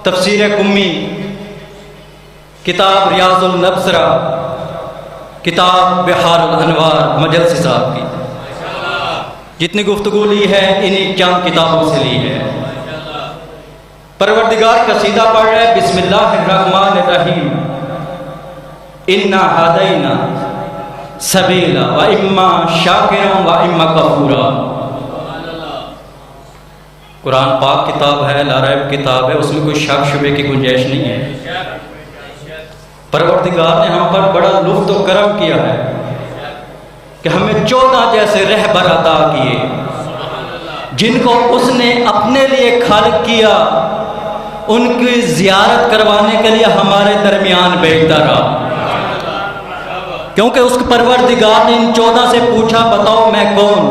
تفسیر قمی، کتاب ریاض النبصرہ، کتاب بحار الانوار مجلسی صاحب کی جتنی گفتگو لی ہے انہی چند کتابوں سے لی ہے۔ پروردگار قصیدہ پڑھ رہے ہیں، بسم اللہ الرحمن الرحیم، انا ہدینا سبیلا و اما شاکرا و اما کفورا۔ قرآن پاک کتاب ہے، لا ریب کتاب ہے، اس میں کوئی شک شبے کی گنجائش نہیں ہے۔ پروردگار نے ہم پر بڑا لطف و کرم کیا ہے کہ ہمیں 14 جیسے رہبر عطا کیے جن کو اس نے اپنے لیے خالق کیا، ان کی زیارت کروانے کے لیے ہمارے درمیان بھیجتا رہا، کیونکہ اس پروردگار نے ان 14 سے پوچھا بتاؤ میں کون،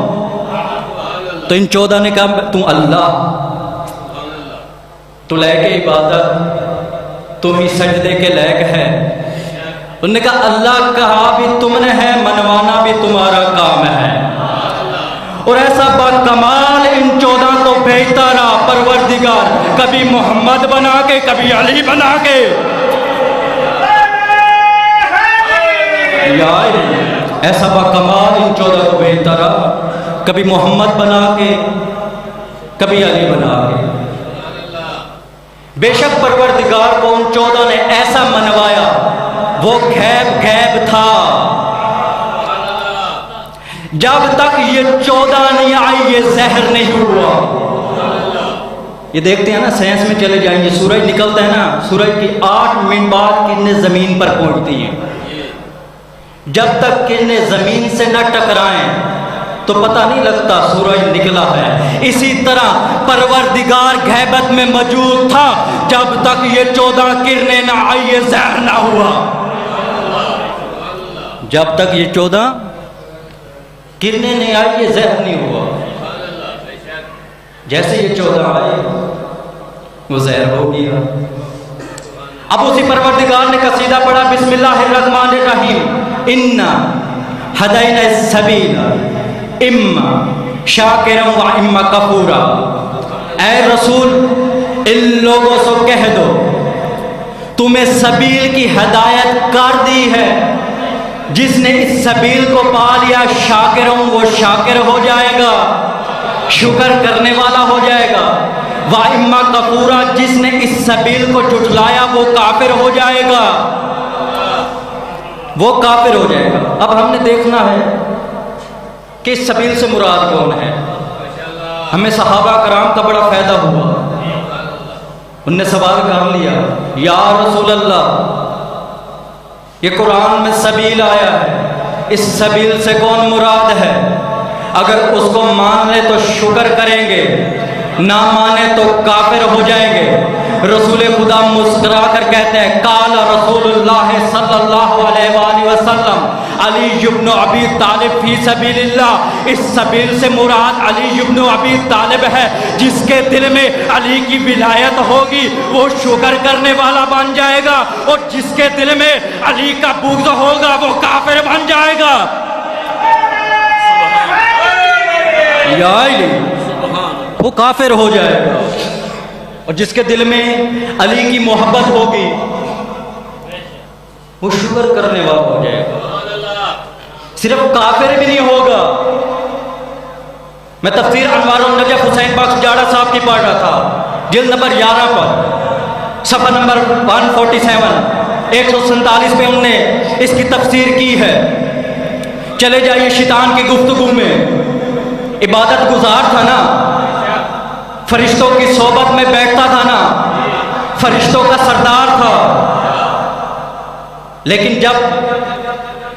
تو ان 14 نے کہا تو اللہ، تو لائق عبادت، تم ہی سجدے کے لائق ہے۔ انہوں نے کہا اللہ کہا بھی تم نے ہے، منوانا بھی تمہارا کام ہے۔ اور ایسا با کمال ان 14 کو بھیجتا رہا پروردگار، کبھی محمد بنا کے، کبھی علی بنا کے، ایسا با کمال ان 14 کو بھیجتا رہا، کبھی محمد بنا کے، کبھی علی بنا کے۔ بے شک پروردگار کو ان 14 نے ایسا منوایا، وہ غیب تھا۔ جب تک یہ 14 نہیں آئی یہ زہر نہیں ہوا۔ یہ دیکھتے ہیں نا، سائنس میں چلے جائیں، یہ سورج نکلتا ہے نا، سورج کی 8 منٹ بعد کرنیں زمین پر پہنچتی ہیں۔ جب تک کرنیں زمین سے نہ ٹکرائیں تو پتہ نہیں لگتا سورج نکلا ہے۔ اسی طرح پروردگار غیبت میں موجود تھا، جب تک یہ 14 کرنیں نہ آئی یہ زہر نہ ہوا۔ جب تک یہ 14 کرنیں نہیں آئی یہ زہر نہیں ہوا۔ جیسے یہ 14 آئے وہ زہر ہو گیا۔ اب اسی پروردگار نے قصیدہ پڑھا، بسم اللہ الرحمن الرحیم، انا ہدینا السبیل اما شاکرا و اما کفورا۔ اے رسول ان لوگوں سے کہہ دو تمہیں سبیل کی ہدایت کر دی ہے، جس نے اس سبیل کو پا لیا شاکروں وہ شاکر ہو جائے گا، شکر کرنے والا ہو جائے گا، و اما کفورا جس نے اس سبیل کو جھٹلایا وہ کافر ہو جائے گا، وہ کافر ہو جائے گا۔ اب ہم نے دیکھنا ہے کہ اس سبیل سے مراد کون ہے۔ ہمیں صحابہ کرام کا بڑا فائدہ ہوا، ان نے سوال کر لیا، یا رسول اللہ یہ قرآن میں سبیل آیا ہے، اس سبیل سے کون مراد ہے؟ اگر اس کو مان لے تو شکر کریں گے، نہ مانے تو کافر ہو جائیں گے۔ رسول خدا مسکرا کر کہتے ہیں، قال رسول اللہ صلی اللہ علیہ وآلہ وسلم علی بن ابی طالب فی سبیل اللہ۔ اس سبیل سے مراد علی بن ابی طالب ہے، جس کے دل میں علی کی ولایت ہوگی وہ شکر کرنے والا بن جائے گا، اور جس کے دل میں علی کا بغض ہوگا وہ کافر بن جائے گا۔ یا علی وہ کافر ہو جائے گا، اور جس کے دل میں علی کی محبت ہوگی وہ شکر کرنے والا ہو جائے گا۔ صرف کافر بھی نہیں ہوگا۔ میں تفسیر انوار النجف حسین بخش جاڑا صاحب کی پڑھ رہا تھا، جلد نمبر 11 پر صفحہ نمبر 147 147 پہ انہوں نے اس کی تفسیر کی ہے۔ چلے جائیے شیطان کی گفتگو میں، عبادت گزار تھا نا، فرشتوں کی صحبت میں بیٹھتا تھا نا، فرشتوں کا سردار تھا، لیکن جب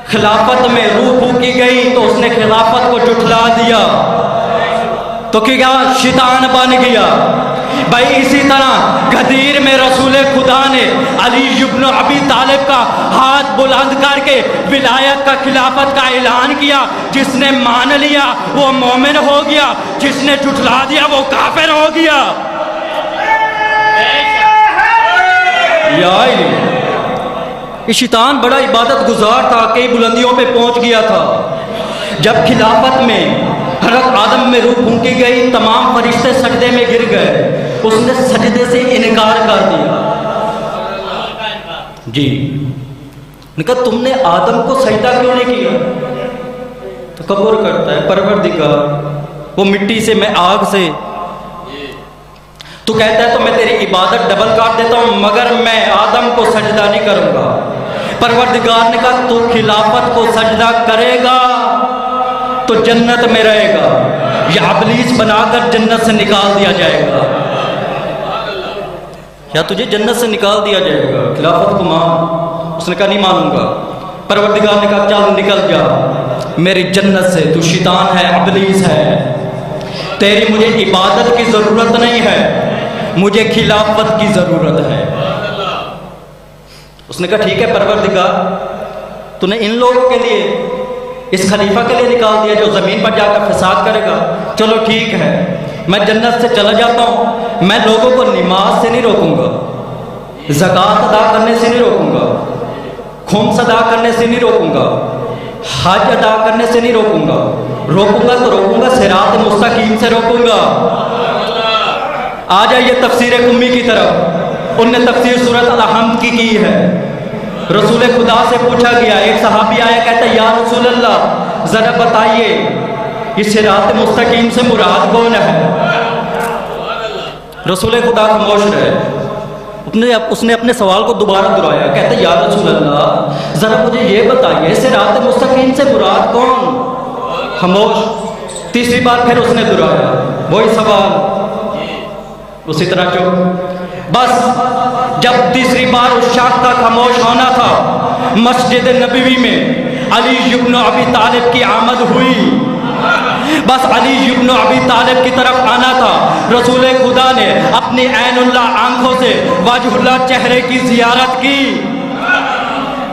خلافت میں روح پھونکی گئی تو اس نے خلافت کو جھٹلا دیا، تو کیا شیطان بن گیا۔ بھائی اسی طرح غدیر میں رسول خدا نے علی بن ابی طالب کا ہاتھ بلند کر کے ولایت کا خلافت کا اعلان کیا، جس نے مان لیا وہ مومن ہو گیا، جس نے جھٹلا دیا وہ کافر ہو گیا۔ یہ شیطان بڑا عبادت گزار تھا، کئی بلندیوں پہ پہنچ گیا تھا۔ جب خلافت میں حضرت آدم میں روح پھونکی گئی، تمام فرشتے سجدے میں گر گئے، اس نے سجدے سے انکار کر دیا۔ جی نے کہا تم نے آدم کو سجدہ کیوں نہیں کیا؟ تکبر کرتا ہے، پروردگار وہ مٹی سے میں آگ سے، تو کہتا ہے تو میں تیری عبادت ڈبل کاٹ دیتا ہوں مگر میں آدم کو سجدہ نہیں کروں گا۔ پروردگار نے کہا تو خلافت کو سجدہ کرے گا تو جنت میں رہے گا، یا ابلیس بنا کر جنت سے نکال دیا جائے گا، یا تجھے جنت سے نکال دیا جائے گا، خلافت کو مان۔ اس نے کہا نہیں مانوں گا۔ پروردگار نے کہا چل نکل جا میری جنت سے، تو شیطان ہے، ابلیس ہے، تیری مجھے عبادت کی ضرورت نہیں ہے، مجھے خلافت کی ضرورت ہے۔ اس نے کہا ٹھیک ہے پروردگار، تو نے ان لوگوں کے لیے، اس خلیفہ کے لیے نکال دیا جو زمین پر جا کر فساد کرے گا، چلو ٹھیک ہے میں جنت سے چلا جاتا ہوں، میں لوگوں کو نماز سے نہیں روکوں گا، زکوٰۃ ادا کرنے سے نہیں روکوں گا، خمس ادا کرنے سے نہیں روکوں گا، حج ادا کرنے سے نہیں روکوں گا، روکوں گا تو روکوں گا صراط مستقیم سے روکوں گا۔ آ جائیے تفسیر امی کی طرف، ان نے تفسیر سورۃ الحمد کی ہے۔ رسول خدا سے پوچھا گیا، ایک صحابی آیا کہتا ہے یا رسول اللہ ذرا بتائیے یہ صراط مستقیم سے مراد کون ہے؟ رسول خدا خاموش رہے، اس نے اپنے سوال کو دوبارہ دہرایا، کہتا ہے یا رسول اللہ ذرا مجھے یہ بتائیے صراط مستقیم سے مراد کون؟ خاموش۔ تیسری بار پھر اس نے دہرایا وہی سوال، اسی طرح چپ۔ بس جب تیسری بار اس شخص کا خاموش ہونا تھا، مسجد نبوی میں علی ابن ابی طالب کی آمد ہوئی، بس علی ابن ابی طالب کی طرف آنا تھا۔ رسول خدا نے اپنی عین اللہ آنکھوں سے وجہ اللہ چہرے کی زیارت کی،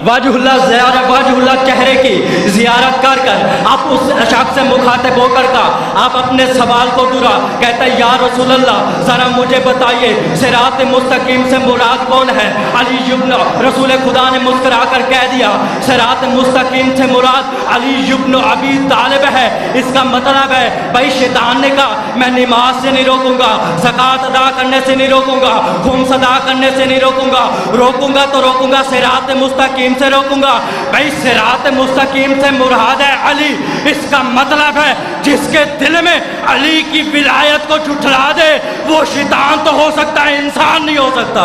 وجہ اللہ چہرے کی زیارت کر کر آپ اس شخص سے مخاطب ہو کر کا آپ اپنے سوال کو دورا، کہتا ہے یا رسول اللہ ذرا مجھے بتائیے صراط مستقیم سے مراد کون ہے؟ علی ابن رسول خدا نے مسکرا کر کہہ دیا صراط مستقیم سے مراد علی ابن ابی طالب ہے۔ اس کا مطلب ہے بھائی شیطان نے کہا میں نماز سے نہیں روکوں گا، زکوٰۃ ادا کرنے سے نہیں روکوں گا، خمس ادا کرنے سے نہیں روکوں گا، روکوں گا تو روکوں گا صراط مستقیم سے روکوں گا۔ بھائی صراط مستقیم سے مراد ہے علی، اس کا مطلب ہے جس کے دل میں علی کی ولایت کو جھٹلا دے وہ شیطان تو ہو سکتا ہے، انسان نہیں ہو سکتا۔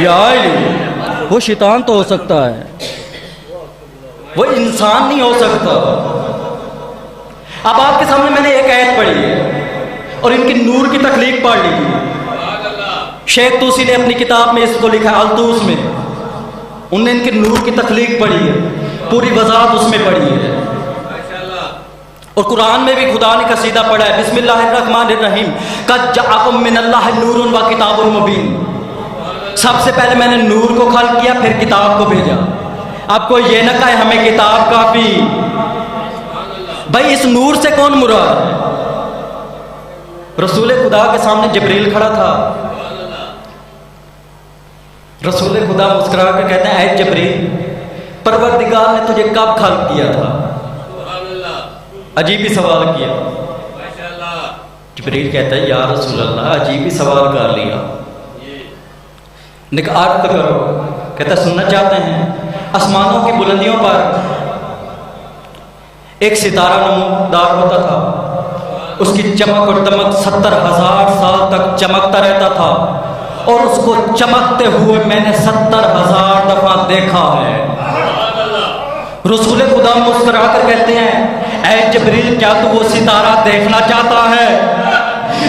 یا علی وہ شیطان تو ہو سکتا ہے، وہ انسان نہیں ہو سکتا۔ اب آپ کے سامنے میں نے ایک آیت پڑھی ہے اور ان کی نور کی تخلیق پڑھ لی تھی۔ شیخ توسی نے اپنی کتاب میں اس کو لکھا الطوس میں، انہوں نے ان کے نور کی تخلیق پڑھی ہے، پوری وضاحت اس میں پڑھی ہے۔ اور قرآن میں بھی خدا نے قصیدہ پڑھا ہے بسم اللہ الرحمن الرحیم قد جاءکم من اللہ نور و کتاب مبین۔ سب سے پہلے میں نے نور کو خلق کیا پھر کتاب کو بھیجا۔ اب کوئی یہ نہ کہے ہمیں کتاب کافی۔ بھائی اس نور سے کون مراد ہے؟ رسول خدا کے سامنے جبریل کھڑا تھا، رسول خدا مسکرا کر کہتے ہیں اے جبریل پروردگار نے تجھے کب خلق کیا تھا؟ عجیب ہی سوال کیا۔ جبریل کہتا ہے یا رسول اللہ عجیب ہی سوال کر لیا، عرض کرو۔ کہتا ہے سننا چاہتے ہیں؟ آسمانوں کی بلندیوں پر ایک ستارہ نمودار ہوتا تھا، اس کی چمک اور دمک 70,000 سال تک چمکتا رہتا تھا، اور اس کو چمکتے ہوئے میں نے 70,000 دفعہ دیکھا ہے۔ رسول خدا مسکرا کر کہتے ہیں اے جبریل کیا تو وہ ستارہ دیکھنا چاہتا ہے؟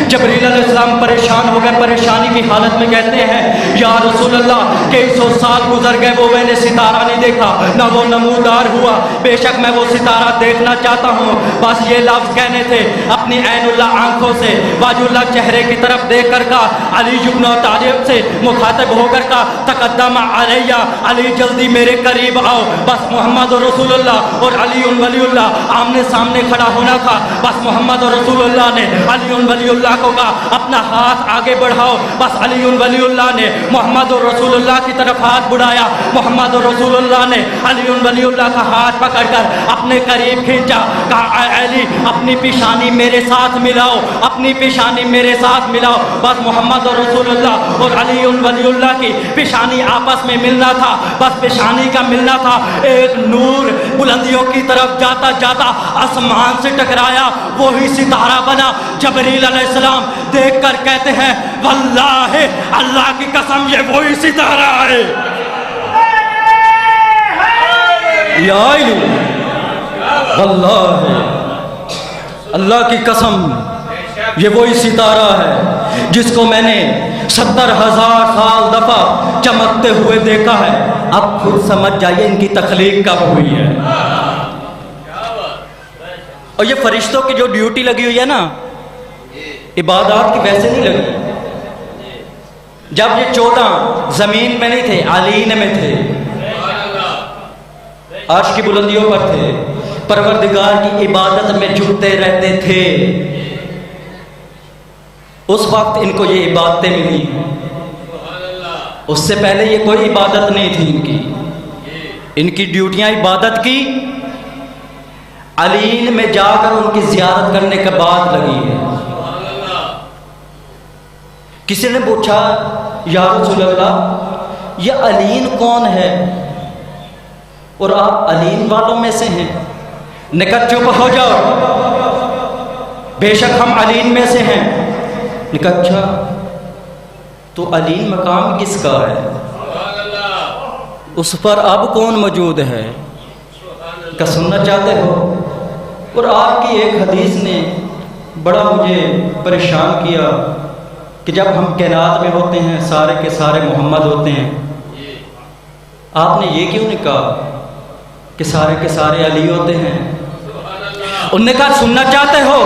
جبریل علیہ السلام پریشان ہو گئے، پریشانی کی حالت میں کہتے ہیں یا رسول اللہ کئی سو سال گزر گئے وہ میں نے ستارہ نہیں دیکھا، نہ وہ نمودار ہوا، بے شک میں وہ ستارہ دیکھنا چاہتا ہوں۔ بس یہ لفظ کہنے تھے، اپنی عین اللہ آنکھوں سے وجہ اللہ چہرے کی طرف دیکھ کر کا علی ابن طالب سے مخاطب ہو کر کا تقدم علیہ علی جلدی میرے قریب آؤ۔ بس محمد اور رسول اللہ اور علی ولی اللہ آمنے سامنے کھڑا ہونا تھا۔ بس محمد اور رسول اللہ نے علی ولی اللہ کو کہا اپنا ہاتھ آگے بڑھاؤ۔ بس علی ولی اللہ نے محمد اور رسول اللہ کی طرف ہاتھ بڑھایا، محمد اور رسول اللہ نے علی ولی اللہ کا ہاتھ پکڑ کر اپنے قریب کھینچا، کہا اے علی اپنی پیشانی میرے ساتھ ملاؤ، اپنی پیشانی میرے ساتھ ملاؤ۔ بس محمد اور رسول اللہ اور علی ولی اللہ کی پیشانی آپس میں ملنا تھا، بس پیشانی کا ملنا تھا۔ ایک نور بلندیوں کی طرف جاتا جاتا آسمان سے ٹکرایا، وہی ستارہ بنا۔ جبریل علیہ السلام دیکھ کر کہتے ہیں واللہ، اللہ کی قسم یہ وہی ستارہ ہے۔ یا واللہ، اللہ کی قسم یہ وہی ستارہ ہے جس کو میں نے 70,000 سال دفعہ چمکتے ہوئے دیکھا ہے۔ اب خود سمجھ جائیے ان کی تخلیق کب ہوئی ہے۔ اور یہ فرشتوں کی جو ڈیوٹی لگی ہوئی ہے نا، عبادات کی ویسے نہیں لگی۔ جب یہ 14 زمین میں نہیں تھے، علین میں تھے، عرش کی بلندیوں پر تھے، پروردگار کی عبادت میں جھکتے رہتے تھے، اس وقت ان کو یہ عبادتیں ملی ہیں۔ اس سے پہلے یہ کوئی عبادت نہیں تھی ان کی ڈیوٹیاں عبادت کی علین میں جا کر ان کی زیارت کرنے کے بعد لگی ہے۔ کسی نے پوچھا یا رسول اللہ یہ علین کون ہے اور آپ علین والوں میں سے ہیں؟ نے کہا چپ ہو جاؤ، بے شک ہم علین میں سے ہیں۔ نے کہا اچھا تو علین مقام کس کا ہے؟ اس پر اب کون موجود ہے؟ کیا سننا چاہتے ہو؟ اور آپ کی ایک حدیث نے بڑا مجھے پریشان کیا کہ جب ہم کائنات میں ہوتے ہیں سارے کے سارے محمد ہوتے ہیں، آپ نے یہ کیوں نہیں کہا کہ سارے کے سارے علی ہوتے ہیں؟ انہوں نے کہا سننا چاہتے ہو،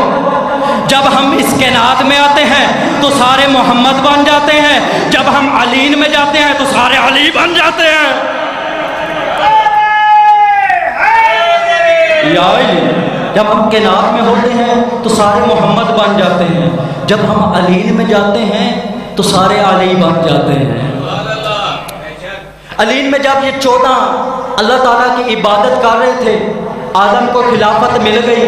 جب ہم اس کائنات میں آتے ہیں تو سارے محمد بن جاتے ہیں، جب ہم علین میں جاتے ہیں تو سارے علی بن جاتے ہیں۔ یا جب ہم کائنات میں ہوتے ہیں تو سارے محمد بن جاتے ہیں، جب ہم علین میں جاتے ہیں تو سارے علی بن جاتے ہیں۔ علین میں جب یہ 14 اللہ تعالیٰ کی عبادت کر رہے تھے، آدم کو خلافت مل گئی۔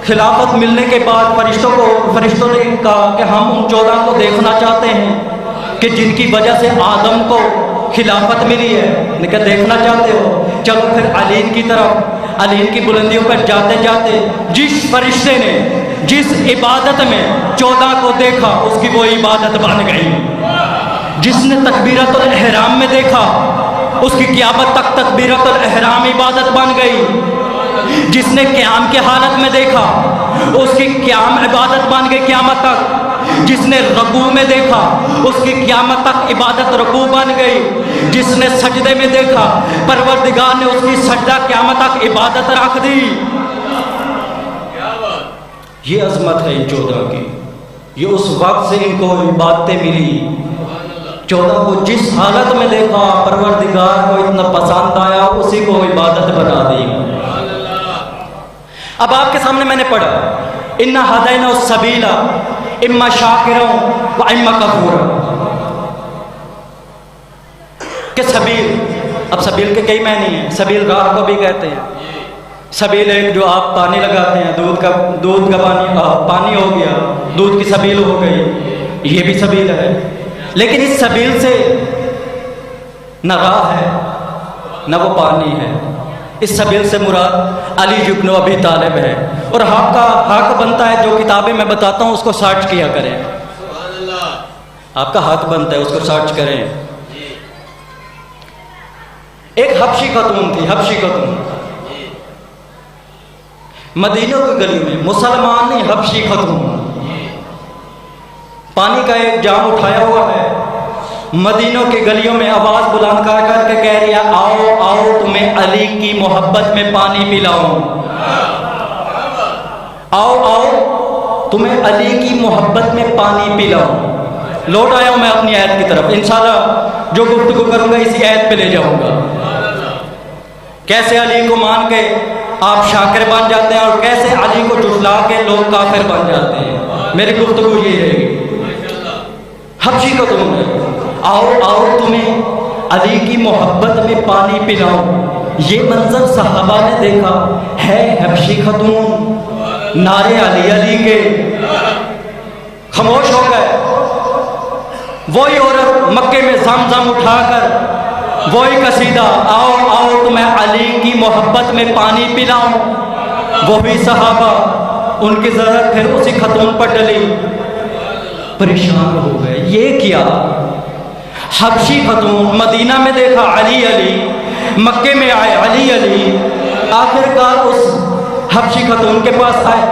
خلافت ملنے کے بعد فرشتوں نے کہا کہ ہم ان 14 کو دیکھنا چاہتے ہیں کہ جن کی وجہ سے آدم کو خلافت ملی ہے۔ نے کہا دیکھنا چاہتے ہو، چلو پھر علین کی طرف، علین کی بلندیوں پر جاتے جاتے جس فرشتے نے جس عبادت میں 14 کو دیکھا اس کی وہ عبادت بن گئی۔ جس نے تکبیرۃ الاحرام میں دیکھا اس کی قیامت تک تکبیرۃ الاحرام عبادت بن گئی۔ جس نے قیام کی حالت میں دیکھا اس کی قیام عبادت بن گئی قیامت تک۔ جس نے رکوع میں دیکھا اس کی قیامت تک عبادت رکوع بن گئی۔ جس نے سجدے میں دیکھا پروردگار نے اس کی سجدہ قیامت تک عبادت رکھ دی۔ یہ عظمت ہے ان 14 کی، یہ اس وقت سے ان کو عبادتیں ملی۔ 14 کو جس حالت میں دیکھا پروردگار کو اتنا پسند آیا، اسی کو عبادت بنا دی۔ اب آپ کے سامنے میں نے پڑھا اِنَّا هَدَيْنَا السَّبِيلَ اِمَّا شَاكِرًا وَإِمَّا كَفُورًا، کہ سبیل، اب سبیل کے کئی معنی ہیں، سبیل راہ کو بھی کہتے ہیں۔ سبیل ایک جو آپ پانی لگاتے ہیں، دودھ کا پانی ہو گیا، دودھ کی سبیل ہو گئی، یہ بھی سبیل ہے۔ لیکن اس سبیل سے نہ راہ ہے نہ وہ پانی ہے، اس سبیل سے مراد علی ابن ابی طالب ہے۔ اور حق بنتا ہے جو کتابیں میں بتاتا ہوں اس کو سرچ کیا کریں، آپ کا حق بنتا ہے اس کو سرچ کریں۔ ایک حبشی خاتون تھی، حبشی خاتون، مدینہ کی گلی میں، مسلمان نہیں حبشی خاتون، پانی کا ایک جام اٹھایا ہوا ہے، مدینوں کی گلیوں میں آواز بلند کر کر کے کہہ رہی ہے آؤ آؤ تمہیں علی کی محبت میں پانی پلاؤں، آؤ آؤ تمہیں علی کی محبت میں پانی پلاؤں۔ لوٹ آیا ہوں میں اپنی آیت کی طرف، انشاءاللہ جو گفتگو کروں گا اسی آیت پہ لے جاؤں گا۔ کیسے علی کو مان کے آپ شاکر بن جاتے ہیں اور کیسے علی کو جھٹلا کے لوگ کافر بن جاتے ہیں، میری گفتگو یہ رہے گی۔ حبشی کو تم آؤ آؤ تمہیں علی کی محبت میں پانی پلاؤں، یہ منظر صحابہ نے دیکھا، ہے حبشی خاتون نعرے علی علی کے خاموش ہو گئے۔ وہی عورت مکے میں زمزم اٹھا کر وہی قصیدہ، آؤ آؤ تمہیں علی کی محبت میں پانی پلاؤں، وہی صحابہ ان کی ضرورت پھر اسی خاتون پر ڈلی، پریشان ہو گئے یہ کیا؟ حبشی خاتون، مدینہ میں دیکھا علی علی، مکے میں آئے علی علی، آخر کار اس حبشی خاتون کے پاس آئے،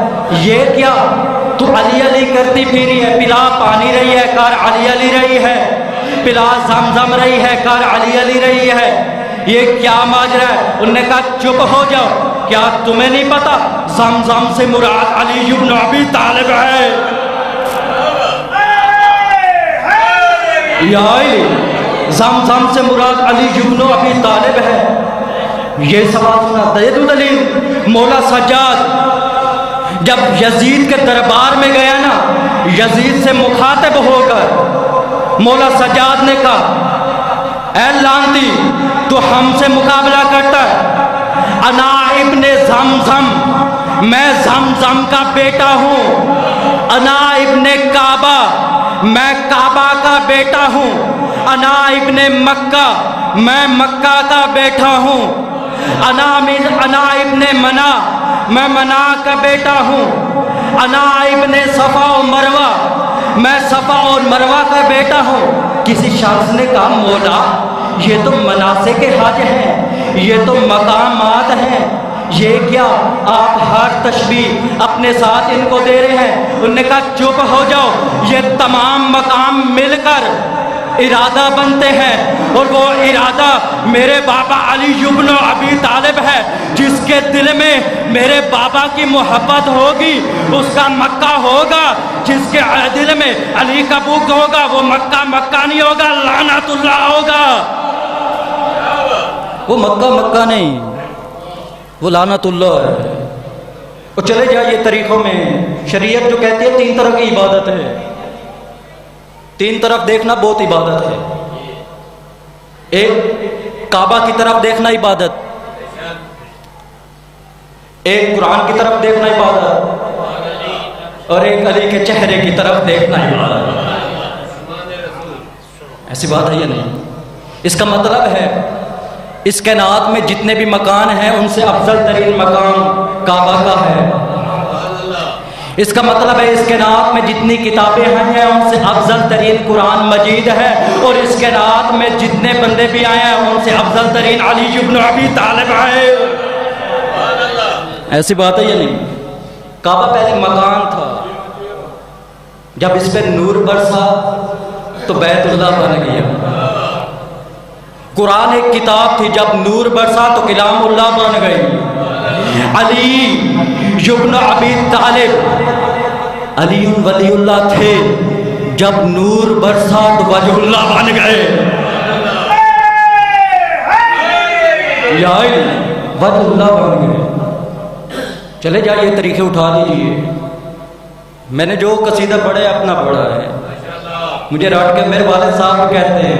یہ کیا تو علی علی کرتی پھری ہے، پلا پانی رہی ہے کار علی علی رہی ہے، پلا زمزم رہی ہے کار علی علی رہی ہے، یہ کیا ماجرا ہے؟ انہوں نے کہا چپ ہو جاؤ، کیا تمہیں نہیں پتا زمزم سے مراد علی بن ابی طالب ہے؟ یا علی، زمزم سے مراد علی بن ابی طالب ہے، یہ سوال سنا دے دو دلیل۔ مولا سجاد جب یزید کے دربار میں گیا نا، یزید سے مخاطب ہو کر مولا سجاد نے کہا اے لعنتی تو ہم سے مقابلہ کرتا ہے، انا ابن زمزم، میں زمزم کا بیٹا ہوں، انا ابن کعبہ، میں کعبہ کا بیٹا ہوں، انا ابن مکہ، میں مکہ کا بیٹا ہوں، انا ابن منا، میں منا کا بیٹا ہوں، انا ابن صفا و مروہ، میں صفا اور مروہ کا بیٹا ہوں۔ کسی شخص نے کہا مولا یہ تو مناسک کے حج ہیں، یہ تو مقامات ہیں، یہ کیا آپ ہر تشبیہ اپنے ساتھ ان کو دے رہے ہیں؟ انہوں نے کہا چپ ہو جاؤ، یہ تمام مقام مل کر ارادہ بنتے ہیں، اور وہ ارادہ میرے بابا علی بن ابی طالب ہے، جس کے دل میں میرے بابا کی محبت ہوگی اس کا مکہ ہوگا، جس کے دل میں علی کا بغض ہوگا وہ مکہ مکہ نہیں ہوگا، لعنت اللہ ہوگا۔ وہ مکہ مکہ نہیں، وہ لعنت اللہ ہے۔ اور چلے جائیے طریقوں میں، شریعت جو کہتی ہے 3 طرح کی عبادت ہے، 3 طرف دیکھنا بہت عبادت ہے۔ ایک کعبہ کی طرف دیکھنا عبادت، ایک قرآن کی طرف دیکھنا عبادت، اور ایک علی کے چہرے کی طرف دیکھنا عبادت۔ ایسی بات ہے یا نہیں؟ اس کا مطلب ہے اس کائنات میں جتنے بھی مکان ہیں ان سے افضل ترین مقام کعبہ کا ہے۔ اس کا مطلب ہے اس کائنات میں جتنی کتابیں ہیں ان سے افضل ترین قرآن مجید ہے، اور اس کائنات میں جتنے بندے بھی آئے ہیں ان سے افضل ترین علی بن ابی طالب ہے۔ ایسی بات ہے یا نہیں؟ کعبہ پہلے مکان تھا، جب اس پہ نور برسا تو بیت اللہ بن گیا۔ قرآن ایک کتاب تھی، جب نور برسا تو کلام اللہ بن گئی۔ علی بن ابی طالب علی ولی اللہ تھے، جب نور برسا تو وجہ اللہ بن گئے۔ یا وجہ اللہ بن گئے۔ چلے جائیے طریقے اٹھا لیجیے۔ میں نے جو قصیدہ پڑھا ہے اپنا پڑھا ہے، مجھے رٹ کے میرے والد صاحب کہتے ہیں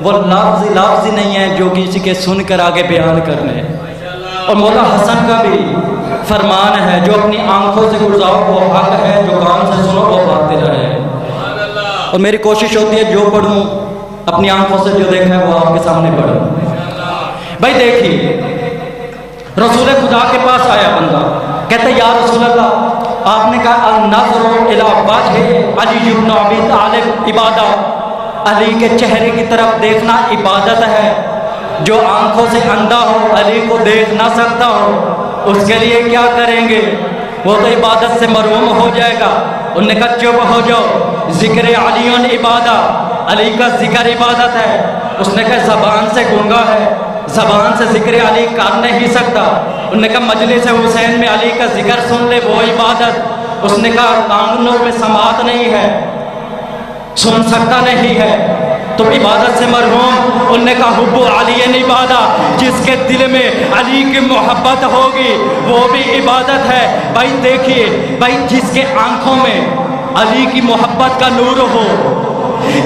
وہ لفظ نہیں ہے جو کسی کے سن کر آگے بیان کرنے، اور مولا حسن کا بھی فرمان ہے جو اپنی آنکھوں سے گزارو وہ حق ہے، جو کان سے سنو وہ باطل ہے۔ اور میری کوشش ہوتی ہے جو پڑھوں اپنی آنکھوں سے جو دیکھا ہے وہ آپ کے سامنے پڑھوں۔ بھائی دیکھیے، رسول خدا کے پاس آیا بندہ، کہتے یا رسول اللہ، آپ نے کہا النظر الی وجہ علی بن ابی طالب عبادت، علی کے چہرے کی طرف دیکھنا عبادت ہے۔ جو آنکھوں سے اندھا ہو، علی کو دیکھ نہ سکتا ہو، اس کے لیے کیا کریں گے؟ وہ تو عبادت سے محروم ہو جائے گا۔ انہوں نے کہا چپ ہو جاؤ، ذکر علی عبادت، علی کا ذکر عبادت ہے۔ اس نے کہا زبان سے گونگا ہے، زبان سے ذکر علی کر نہیں سکتا۔ انہوں نے کہا مجلس حسین میں علی کا ذکر سن لے وہ عبادت۔ اس نے کہا کانوں میں سماعت نہیں ہے، سن سکتا نہیں ہے تو عبادت سے مرحوم۔ انہوں نے کہا حب علی عبادت، جس کے دل میں علی کی محبت ہوگی وہ بھی عبادت ہے۔ بھائی دیکھیے، بھائی جس کے آنکھوں میں علی کی محبت کا نور ہو،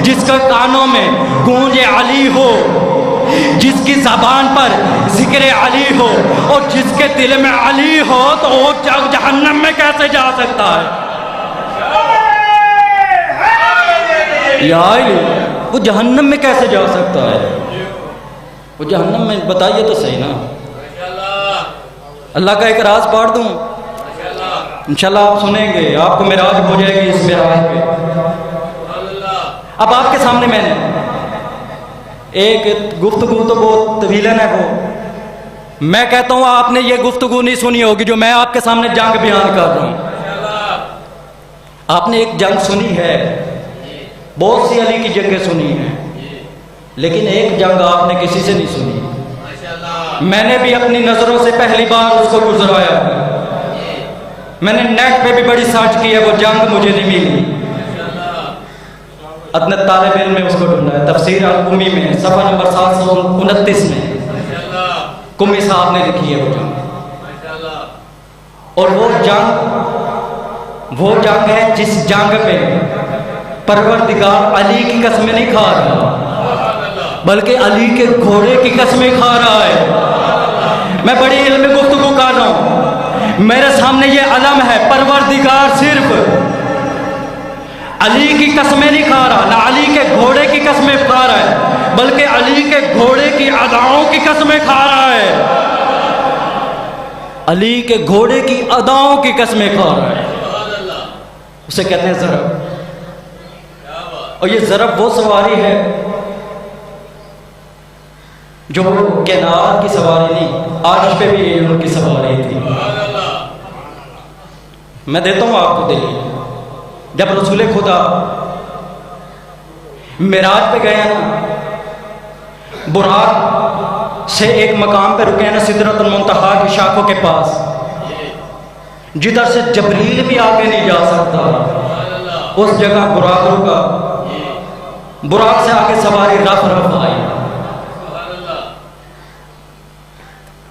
جس کے کانوں میں گونج علی ہو، جس کی زبان پر ذکر علی ہو اور جس کے دل میں علی ہو تو وہ جہنم میں کیسے جا سکتا ہے؟ یا علی وہ جہنم میں کیسے جا سکتا ہے؟ وہ جہنم میں بتائیے تو صحیح نا. اللہ کا ایک راز پاڑ دوں انشاءاللہ آپ سنیں گے, آپ کو معراج ہو جائے گی اس معراج پہ. اب آپ کے سامنے میں نے ایک گفتگو تو بہت طویل ہے وہ, میں کہتا ہوں آپ نے یہ گفتگو نہیں سنی ہوگی جو میں آپ کے سامنے جنگ بیان کر رہا ہوں. آپ نے ایک جنگ سنی ہے, بہت سی علی کی جنگیں سنی ہیں, لیکن ایک جنگ آپ نے کسی سے نہیں سنی. میں نے بھی اپنی نظروں سے پہلی بار اس کو گزرایا, میں نے نیٹ پہ بھی بڑی سرچ کی ہے, وہ جنگ مجھے نہیں ملی. ادنا طالب علم میں اس کو ڈھونڈا ہے, تفسیر القمی میں صفحہ نمبر 729 میں قمی صاحب نے لکھی ہے وہ جنگ. اور وہ جنگ ہے جس جنگ پہ پروردگار علی کی قسمیں نہیں کھا رہا بلکہ علی کے گھوڑے کی قسمیں کھا رہا ہے. میں بڑی علم گفتگو کر رہا ہوں, میرے سامنے یہ علم ہے, پروردگار صرف علی کی قسمیں نہیں کھا رہا, نہ علی کے گھوڑے کی قسمیں کھا رہا ہے, بلکہ علی کے گھوڑے کی اداؤں کی قسمیں کھا رہا ہے. علی کے گھوڑے کی اداؤں کی قسمیں کھا رہا ہے. اسے کہتے ہیں ضرب. اور یہ ضرب وہ سواری ہے جو کائنات کی سواری نہیں, عرش پہ بھی ان کی سواری تھی. میں دیتا ہوں آپ کو دلیل. جب رسول خدا معراج پہ گئے نا, براق سے ایک مقام پہ رکے نا, سدرۃ المنتہا کی شاخوں کے پاس, جدھر سے جبریل بھی آگے نہیں جا سکتا, اس جگہ براق رکا. براق سے آگے سواری رف رف آئی.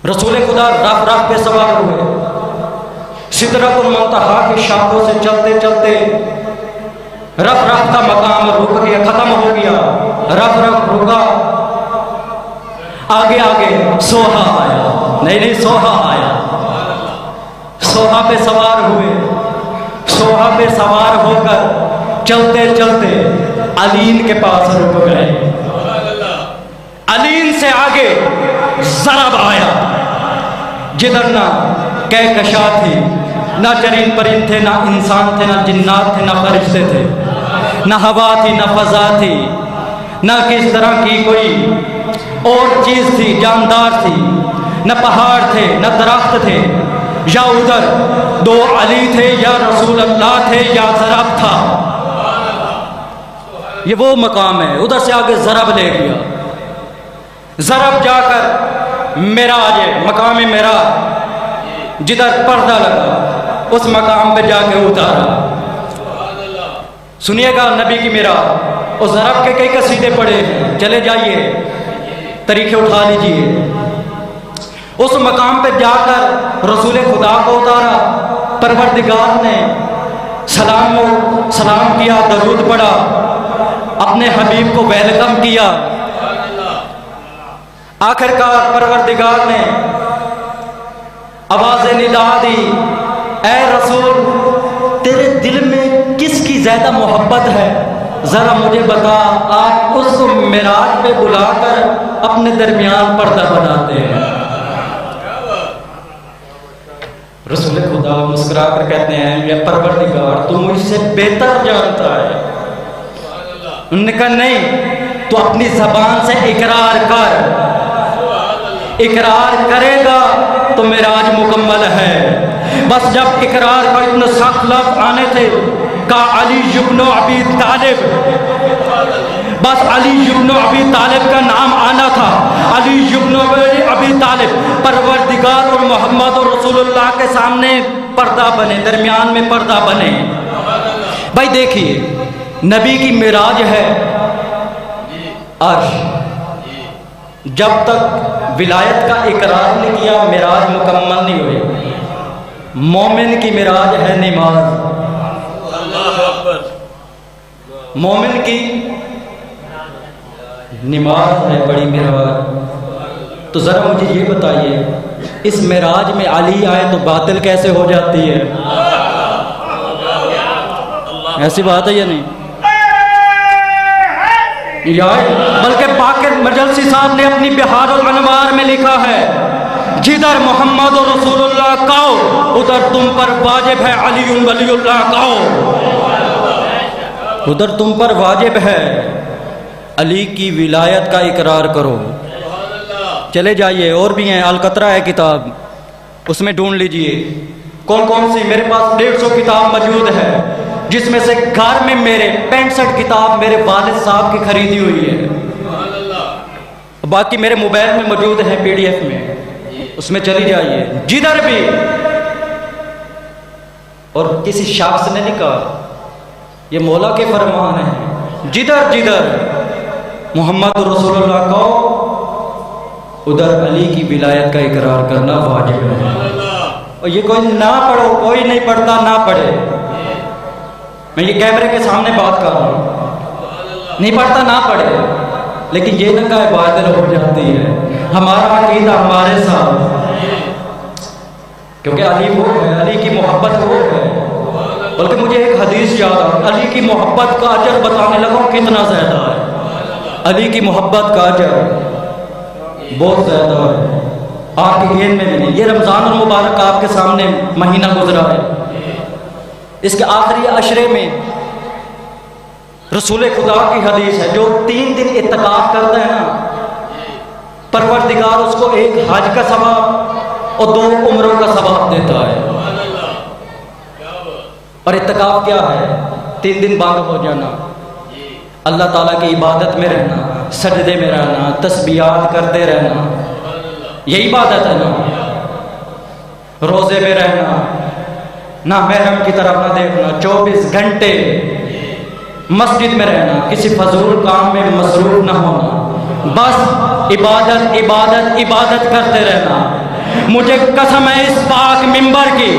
رسول خدا رف رف پہ سوار ہوئے, سدرۃ المنتہا کی شاخوں سے چلتے چلتے رف رف کا مقام رک گیا, ختم ہو گیا. رف رف رکا, آگے آگے سوہا آیا, نہیں سوہا آیا. سوہا پہ سوار ہوئے, سوہا پہ سوار ہو کر چلتے چلتے علین کے پاس رک گئے. علین سے آگے ضرب آیا, جدھر نہ کہکشاں تھی, نہ چرند پرند تھے, نہ انسان تھے, نہ جنات تھے, نہ فرشتے تھے, نہ ہوا تھی, نہ فضا تھی, نہ کس طرح کی کوئی اور چیز تھی جاندار تھی, نہ پہاڑ تھے, نہ درخت تھے. یا ادھر دو علی تھے, یا رسول اللہ تھے, یا ضرب تھا. یہ وہ مقام ہے. ادھر سے آگے ضرب لے گیا. ضرب جا کر معراج ہے, مقام معراج, جدھر پردہ لگا اس مقام پہ جا کے اتارا. سنیے گا نبی کی معراج. اور ضرب کے کئی قصیدے پڑے, چلے جائیے طریقے اٹھا لیجئے. اس مقام پہ جا کر رسول خدا کو اتارا. پروردگار نے سلام کیا, درود پڑھا, اپنے حبیب کو ویلکم کیا. آخر کار پروردگار نے آواز ندا دی, اے رسول تیرے دل میں کس کی زیادہ محبت ہے, ذرا مجھے بتا. آپ اس کو معراج پہ بلا کر اپنے درمیان پردہ بناتے ہیں. رسول خدا مسکرا کر کہتے ہیں, یا پروردگار تو مجھ سے بہتر جانتا ہے. انہوں نے کہا نہیں, تو اپنی زبان سے اقرار کر. اقرار کرے گا تو معراج مکمل ہے. بس جب اقرار کا اتنے سخت لفظ آنے تھے, کہا علی ابن ابی طالب. بس علی ابن ابی طالب کا نام آنا تھا. علی ابن ابی طالب پروردگار اور محمد اور رسول اللہ کے سامنے پردہ بنے, درمیان میں پردہ بنے. بھائی دیکھیے, نبی کی معراج ہے عرش. جب تک ولایت کا اقرار نہیں کیا معراج مکمل نہیں ہوئی. مومن کی معراج ہے نماز. مومن کی نماز ہے بڑی معراج. تو ذرا مجھے یہ بتائیے اس معراج میں علی آئے تو باطل کیسے ہو جاتی ہے؟ ایسی بات ہے یا نہیں؟ بلکہ باقر مجلسی صاحب نے اپنی بہار الانوار میں لکھا ہے جدھر محمد رسول اللہ کہو ادھر تم پر واجب ہے علی ولی اللہ کہو. ادھر تم پر واجب ہے علی کی ولایت کا اقرار کرو. چلے جائیے اور بھی ہیں. القطرہ ہے کتاب, اس میں ڈھونڈ لیجئے کون کون سی. میرے پاس 150 کتاب موجود ہے جس میں سے گھر میں میرے 65 کتاب میرے والد صاحب کی خریدی ہوئی ہے. باقی میرے موبائل میں موجود ہیں PDF میں, اس میں چلی جائیے. جدھر بھی, اور کسی شخص نے نہیں کہا, یہ مولا کے فرمان ہے, جدھر جدھر محمد رسول اللہ کو ادھر علی کی ولایت کا اقرار کرنا واجب ہے. اور یہ کوئی نہ پڑھو, کوئی نہیں پڑھتا نہ پڑھے. میں یہ کیمرے کے سامنے بات کر رہا ہوں, نہیں پڑھتا نہ پڑھے, لیکن یہ نہ کہ باطل ہو جاتی ہے. ہمارا عقیدہ ہمارے ساتھ, کیونکہ علی وہ ہے, علی کی محبت وہ ہے. بلکہ مجھے ایک حدیث یاد آ, علی کی محبت کا اجر بتانے لگا کتنا زیادہ ہے. علی کی محبت کا اجر بہت زیادہ ہے, آپ کی گین میں بھی نہیں. یہ رمضان المبارک آپ کے سامنے مہینہ گزرا ہے, اس کے آخری عشرے میں رسول خدا کی حدیث ہے جو 3 دن اعتکاف کرتا ہے نا, پروردگار اس کو 1 حج کا ثواب اور 2 عمروں کا ثواب دیتا ہے. اور اعتکاف کیا ہے؟ 3 دن بند ہو جانا, اللہ تعالیٰ کی عبادت میں رہنا, سجدے میں رہنا, تسبیحات کرتے رہنا, یہ عبادت ہے نا. روزے میں رہنا, نہ محرم کی طرف نہ دیکھنا, 24 گھنٹے مسجد میں رہنا, کسی فضول کام میں مصروف نہ ہونا, بس عبادت عبادت عبادت کرتے رہنا. مجھے قسم ہے اس پاک منبر کی,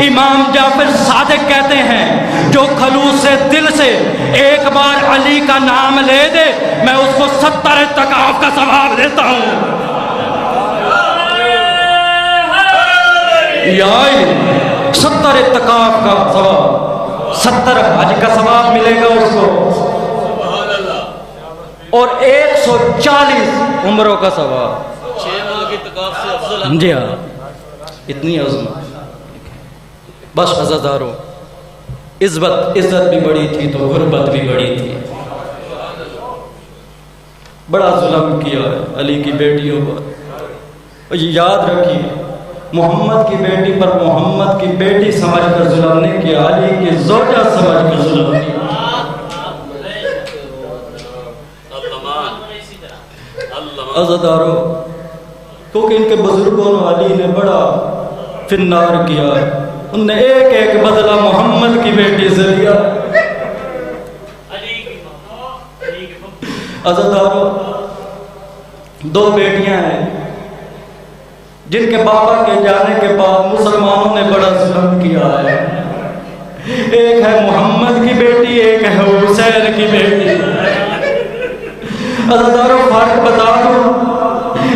امام جعفر صادق کہتے ہیں جو خلوص سے دل سے ایک بار علی کا نام لے دے میں اس کو 70 اعتکاف کا ثواب دیتا ہوں. یا 70 اعتکاف کا ثواب, 70 حج کا ثواب ملے گا اس کو, اور 140 عمروں کا ثواب. جی ہاں, اتنی عظمت. بس عزادارو, عزت بھی بڑی تھی تو غربت بھی بڑی تھی. بڑا ظلم کیا ہے علی کی بیٹیوں پر. یاد رکھیے محمد کی بیٹی پر محمد کی بیٹی سمجھ کر ظلم نہیں کیا, علی کی زوجہ سمجھ کر ظلم کیا. عزادارو, کیونکہ ان کے بزرگوں علی نے بڑا فنار کیا, ان نے ایک ایک بدلہ محمد کی بیٹی سے لیا. عزادارو, 2 بیٹیاں ہیں جن کے بابا کے جانے کے بعد مسلمانوں نے بڑا ظلم کیا ہے. ایک ہے محمد کی بیٹی, ایک ہے حسین کی بیٹی. عزادارو فرق بتا دو,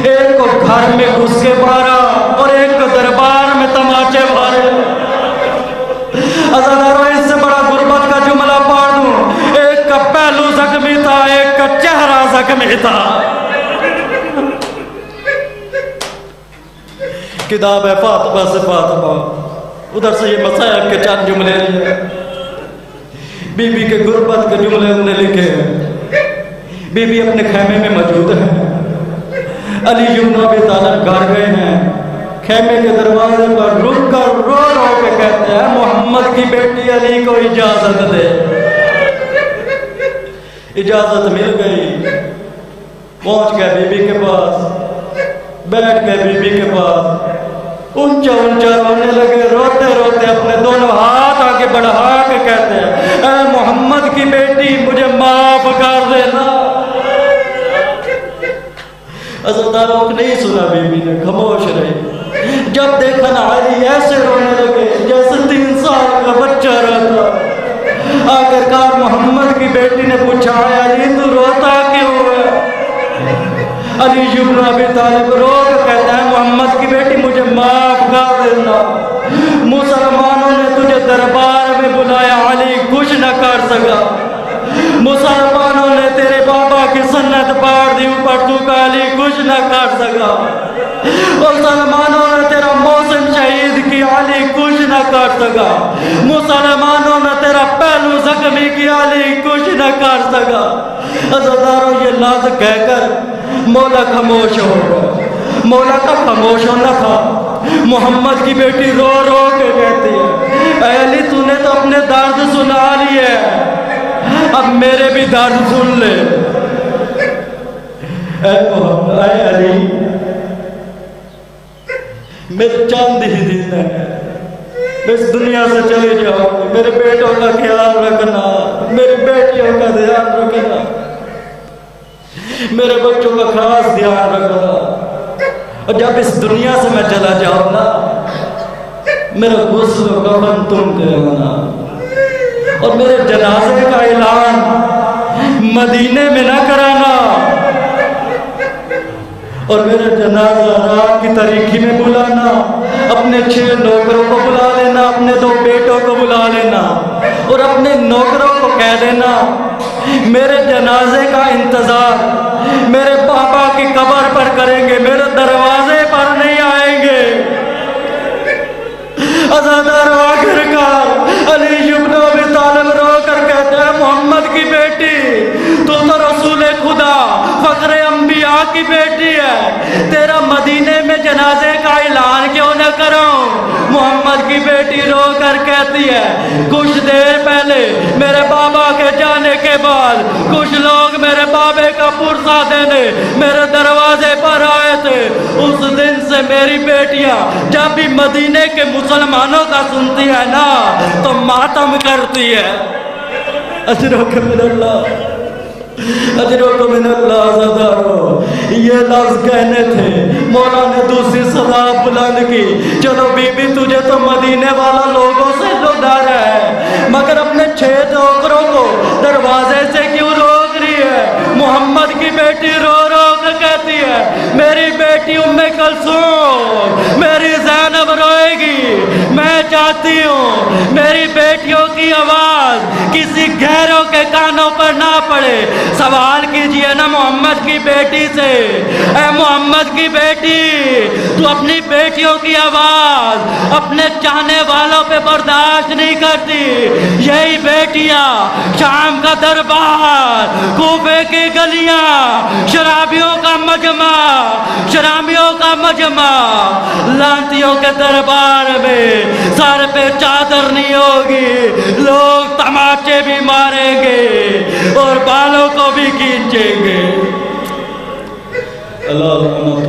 ایک کو گھر میں گھس کے مارا اور ایک کو دربار میں تماچے مارے. عزادارو اس سے بڑا غربت کا جملہ پڑھ دوں, ایک کا پہلو زخمی تھا, ایک کا چہرہ زخمی تھا. کتاب ہے فاطمہ سے فاطمہ, ادھر سے یہ مصائب کے چند جملے لیے. بی بی کے غربت کے جملے انہوں نے لکھے ہیں. بی بی اپنے خیمے میں موجود ہے, علی بن ابی طالب گھر گئے ہیں, خیمے کے دروازے پر رک کر رو رو کے کہتے ہیں محمد کی بیٹی علی کو اجازت دے. اجازت مل گئی, پہنچ گئے بی بی کے پاس, بیٹھ گئے بی بی کے پاس, اونچا اونچا رونے لگے. روتے روتے اپنے دونوں ہاتھ آگے بڑھا کے کہتے ہیں اے محمد کی بیٹی مجھے معاف کر دینا. عزادارو نہیں سنا, بی بی نے خاموش رہی. جب دیکھا نا علی ایسے رونے لگے جیسے 3 سال کا بچہ روتا. آخرکار محمد کی بیٹی نے پوچھا علی تو روتا کیوں ہے؟ علی بن ابی طالب رو کے کہتا ہے محمد کی بیٹی مجھے معاف کر دینا، مسلمانوں نے تجھے دربار میں بلایا، علی کچھ نہ کر سکا، مسلمانوں نے تیرے بابا کی سنت پاڑ دی، اوپر تو کا علی کچھ نہ کر سکا، مسلمانوں نے تیرا موسم شہید کی، علی کچھ نہ کر سکا، مسلمانوں نے تیرا پہلو زخمی کی، علی کچھ نہ کر سکا۔ عزیزانو یہ لفظ کہہ کر مولا خاموش ہو گیا۔ مولا کا خاموش ہونا تھا۔ محمد کی بیٹی رو رو کے کہتی ہے اے علی تو نے تو اپنے درد سنا لیے، اب میرے بھی درد سن لے۔ اے محمد، اے علی، میرے چند ہی دن ہے، میں اس دنیا سے چلے جاؤں، میرے بیٹوں کا خیال رکھنا، میری بیٹیوں کا دھیان رکھنا، میرے بچوں کا خاص دھیان رکھنا، اور جب اس دنیا سے میں چلا جاؤں نا میرا غسل و کفن تم کرنا، اور میرے جنازے کا اعلان مدینے میں نہ کرانا، اور میرا جنازہ رات کی تاریکی میں بلانا، اپنے 6 نوکروں کو بلا لینا، اپنے 2 بیٹوں کو بلا لینا، اور اپنے نوکروں کو کہہ دینا میرے جنازے کا انتظار میرے پاپا کی قبر پر کریں گے، میرے دروازے پر نہیں آئیں گے۔ عزادار آخرکار علی بن ابی طالب رو کر کہتے ہیں محمد کی بیٹی تو رسول خدا فخر انبیاء کی بیٹی ہے، تیرا مدینے میں جنازے کا اعلان کیوں نہ کروں؟ محمد کی بیٹی رو کر کہتی ہے کچھ دیر پہلے میرے بابا کے جانے کے بعد کچھ لوگ میرے بابے کا پرسہ دینے میرے دروازے پر آئے تھے، اس دن سے میری بیٹیاں جب بھی مدینے کے مسلمانوں کا سنتی ہے نا تو ماتم کرتی ہے۔ اجرک من اللہ، اجرک من اللہ۔ عزادارو یہ لفظ کہنے تھے، مولا نے دوسری سزا بلند کی، چلو بی بی تجھے تو مدینے والا لوگوں سے جو ڈر ہے، مگر اپنے 6 نوکروں کو دروازے سے کیوں روک رہی ہے؟ محمد کی بیٹی رو رو کر کہتی ہے میری بیٹی ام کلثوم، میری زینب روئے گی، میں چاہتی ہوں میری بیٹیوں کی آواز کسی غیروں کے کانوں پر نہ پڑے۔ سوال کیجئے نا محمد کی بیٹی سے، اے محمد کی بیٹی تو اپنی بیٹیوں کی آواز اپنے چاہنے والوں پہ برداشت نہیں کرتی؟ یہی بیٹیاں شام کا دربار، کوفے کی گلیاں، شرابیوں کا مجمع، شرامیوں کا مجمع، لانتیوں کے دربار میں سر پہ چادر نہیں ہوگی، لوگ تماچے بھی ماریں گے اور بالوں کو بھی کھینچیں گے۔ اللہ